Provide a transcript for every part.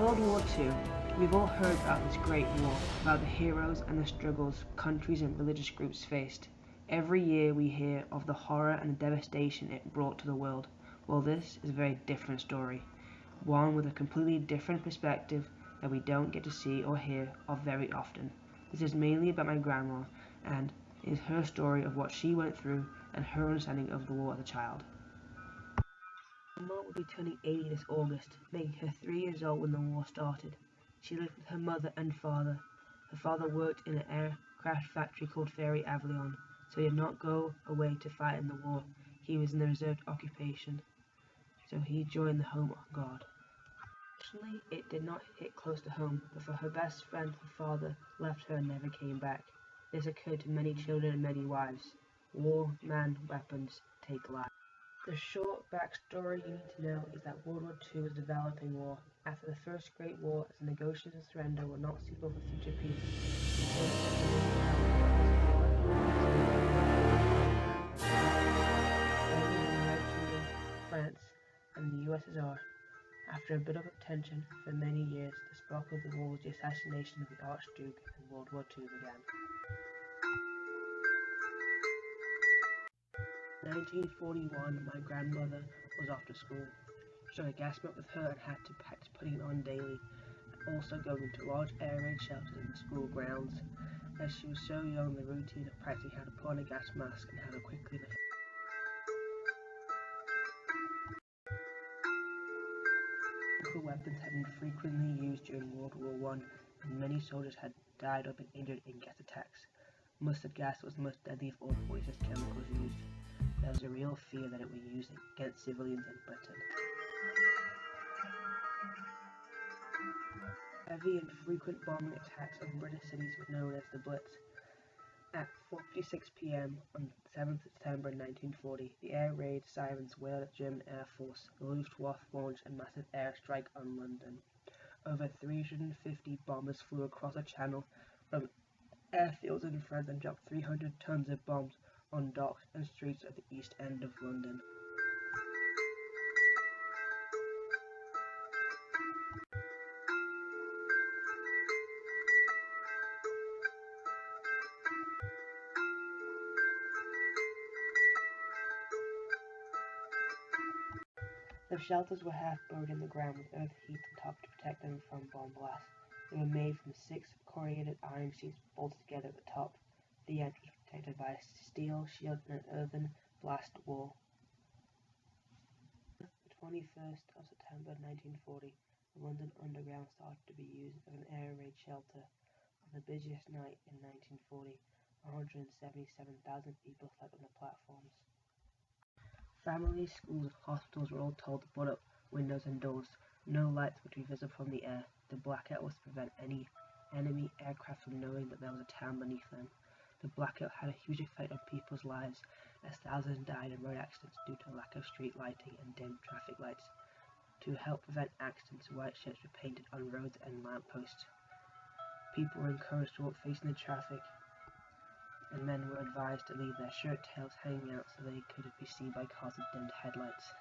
World War II. We've all heard about this great war, about the heroes and the struggles countries and religious groups faced. Every year we hear of the horror and the devastation it brought to the world. Well, this is a very different story, one with a completely different perspective that we don't get to see or hear of very often. This is mainly about my grandma, and is her story of what she went through and her understanding of the war as a child. Grandma will be turning 80 this August, making her 3 years old when the war started. She lived with her mother and father. Her father worked in an aircraft factory called Evacuaton, so he did not go away to fight in the war. He was in the reserved occupation, so he joined the Home Guard. Fortunately, it did not hit close to home, but for her best friend, her father left her and never came back. This occurred to many children and many wives. War, man, weapons, take lives. The short backstory you need to know is that World War II was a developing war. After the First Great War, as the negotiations of surrender were not suitable for future peace, France, and the USSR. After a bit of tension for many years, the spark of the war was the assassination of the Archduke, and World War II began. 1941, my grandmother was off to school. She took a gas mask with her and had to practice putting it on daily, also going to large air raid shelters in the school grounds. As she was so young, the routine of practicing how to put on a gas mask and how to quickly lift chemical weapons had been frequently used during World War I, and many soldiers had died or been injured in gas attacks. Mustard gas was the most deadly of all the poisonous chemicals used. There was a real fear that it would be used against civilians in Britain. Heavy and frequent bombing attacks on British cities were known as the Blitz. At 4:56 p.m. on 7th September 1940, the air raid sirens wailed at German Air Force. The Luftwaffe launched a massive airstrike on London. Over 350 bombers flew across the Channel from airfields in France and dropped 300 tons of bombs on docks and streets at the East End of London. The shelters were half buried in the ground with earth heaped on top to protect them from bomb blasts. They were made from 6 corrugated iron sheets bolted together at the top. The end was protected by a steel shield and an earthen blast wall. The 21st of September 1940, the London Underground started to be used as an air raid shelter. On the busiest night in 1940, 177,000 people slept on the platforms. Families, schools, and hospitals were all told to put up windows and doors. No lights were to be visible from the air. The blackout was to prevent any enemy aircraft from knowing that there was a town beneath them. The blackout had a huge effect on people's lives, as thousands died in road accidents due to lack of street lighting and dim traffic lights. To help prevent accidents, white shirts were painted on roads and lampposts. People were encouraged to walk facing the traffic, and men were advised to leave their shirt tails hanging out so they could be seen by cars with dimmed headlights.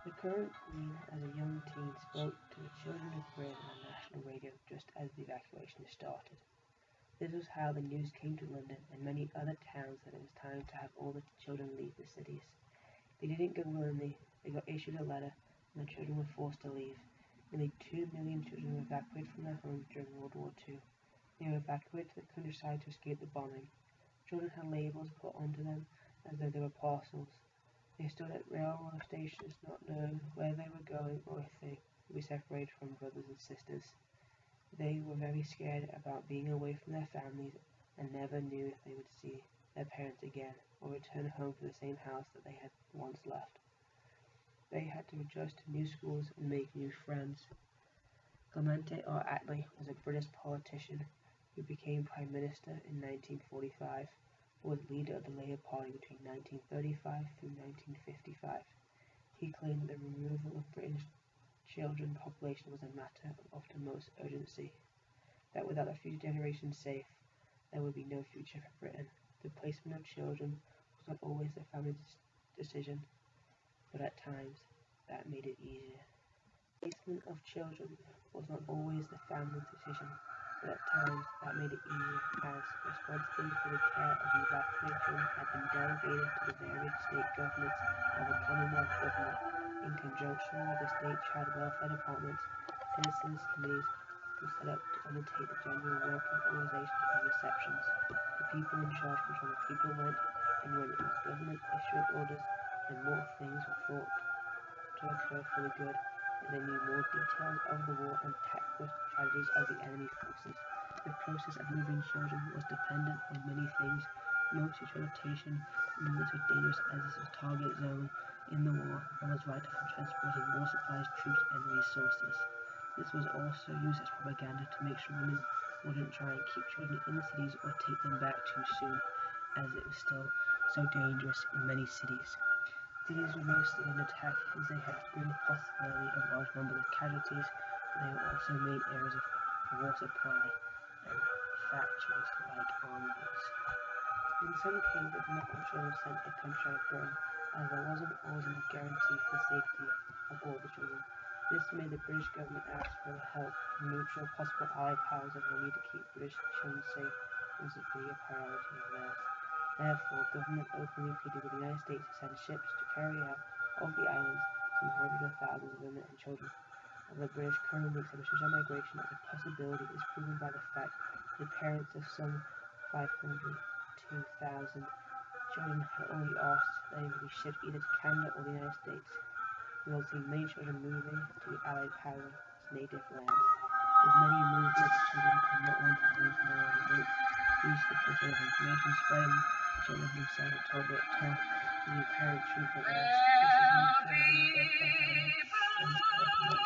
The current Queen, as a young teen, spoke to the children of Britain on national radio just as the evacuation started. This was how the news came to London and many other towns that it was time to have all the children leave the cities. They didn't go willingly. They got issued a letter, and the children were forced to leave. Nearly 2 million children were evacuated from their homes during World War II. They were evacuated to the countryside to escape the bombing. Children had labels put onto them as though they were parcels. They stood at railroad stations not knowing where they were going or if they would be separated from brothers and sisters. They were very scared about being away from their families and never knew if they would see their parents again or return home to the same house that they had once left. They had to adjust to new schools and make new friends. Clemente R. Attlee was a British politician who became Prime Minister in 1945, who was leader of the Labour Party between 1935 through 1955. He claimed that the removal of British children population was a matter of utmost urgency, that without a future generation safe, there would be no future for Britain. The placement of children was not always the family's decision, but at times that made it easier. Placement of children was not always the family's decision, but at times that made it easier, as responsibility for the care of the evacuated children had been delegated to the various state governments and the Commonwealth government. In conjunction with the state child welfare departments, citizens' committees were set up to undertake the general working organization and receptions. The people in charge controlled where people went, and when it was government issuing orders, then more things were thought to occur for the good, and they knew more details of the war and tactical strategies of the enemy forces. The process of moving children was dependent on many things, mostly transportation, and this was dangerous as it was a target zone in the war, and was vital for transporting war supplies, troops, and resources. This was also used as propaganda to make sure women wouldn't try and keep children in the cities or take them back too soon, as it was still so dangerous in many cities. Cities were mostly under attack as they had greater possibility of large numbers of casualties, but they were also main areas of war supply and factories like armories. In some cases, not all children were sent to the country burn, as there wasn't always a guarantee for the safety of all the children. This made the British government ask for the help from neutral possible Allied powers as they need to keep British children safe was a bigger priority of theirs. Therefore, government openly pleaded with the United States to send ships to carry out of the islands some hundreds of thousands of women and children. Although the British currently accept social migration as a possibility is proven by the fact that the parents of some 502,000 children had only asked that they would be shipped either to Canada or the United States. We will see many children moving to the Allied powers' native lands. With many movements, children and not wanting to leave from their own roots, use the process of information spreading, the children themselves are told what tell the apparent truth at last. This is no clearly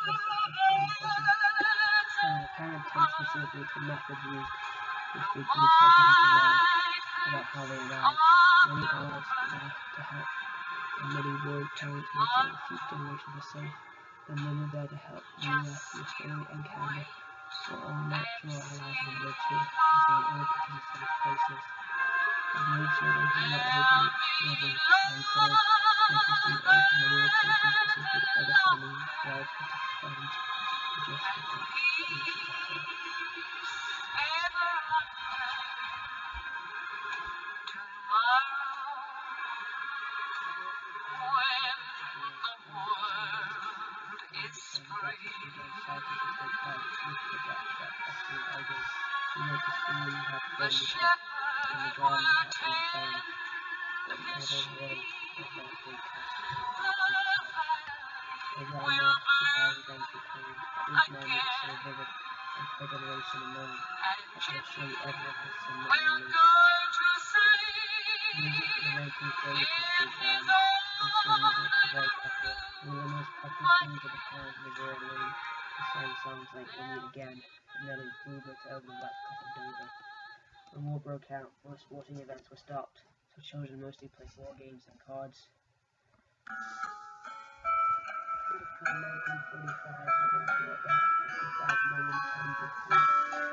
both by having those talking about this and person. Apparent tension simply to methods used, which frequently tell people to lie about how they arrived. Many allies to help, and many worried parents make sure the future generations are safe. The women there to help the US, Australia and Canada were all natural allies in the war too, as they were all put in safe places. As many children who were not able to live themselves, they received aid from many locations, assisted other family, relatives, friends, to just get them into the home. You went to school, you had friends, in the garden, you had old friends, but never really was that big castle. A grandma surprised them to claim that this memory is so vivid and per generation unknown, that virtually everyone has some memory linked. Music in the 1940s was big band, and swing music was very popular. One of the most popular things at the time was Royal William, who sang songs like We'll Meet Again, and Nelly's Bluebirds over the wet cliff of Dover. When war broke out, most sporting events were stopped, so children mostly played war games and cards. From 1945, there were about 55 million tons of food.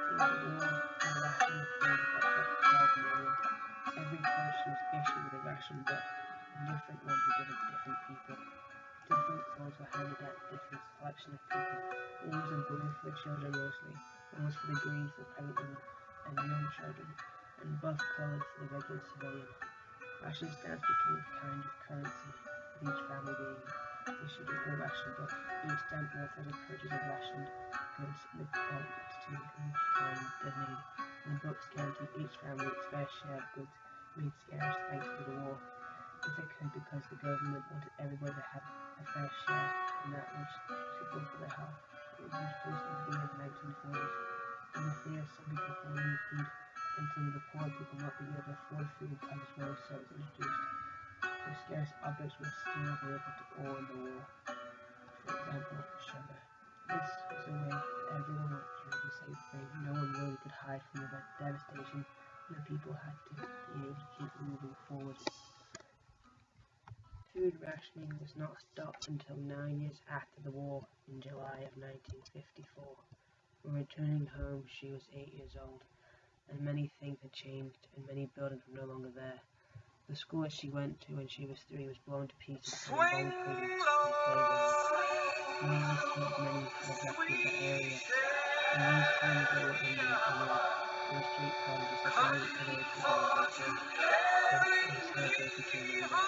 In the war, the ration food got up to 12 million. Every person was issued with a ration book, and different ones were given to different people. Different clothes were handed out to different selection of people. One was in blue for children mostly, one was for the green for pregnant women and young children, and buff colored for the regular civilian. Ration stamps became a kind of currency, with each family being issued a ration book. Each stamp authorized a purchase of rationed goods in the quantity and time designated, and the books guaranteed each family its fair share of goods made scarce thanks to the war. This occurred because the government wanted everybody to have a fair share, and that was suitable for their health. It was introduced in the beginning of the 1940s. In the fear of some people hoarding food, and some of the poor people not being able to afford food and prices rose, so it was introduced. So scarce objects were still available to all in the war. For example, sugar. This was a way that everyone was doing the same thing. No one really could hide from the devastation, and the people had to be able to keep moving forward. Food rationing was not stopped until 9 years after the war, in July of 1954. When returning home, she was 8 years old, and many things had changed, and many buildings were no longer there. The school that she went to when she was 3 was blown to pieces by the bomb craters and playgrounds. Needless to say, many have evacuated that area, and these homes that were in the streetcar just like any other people in the UK and celebrate to remember.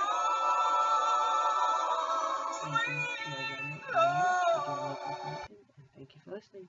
Thank you to my grandma, Amy, for doing local information, and thank you for listening.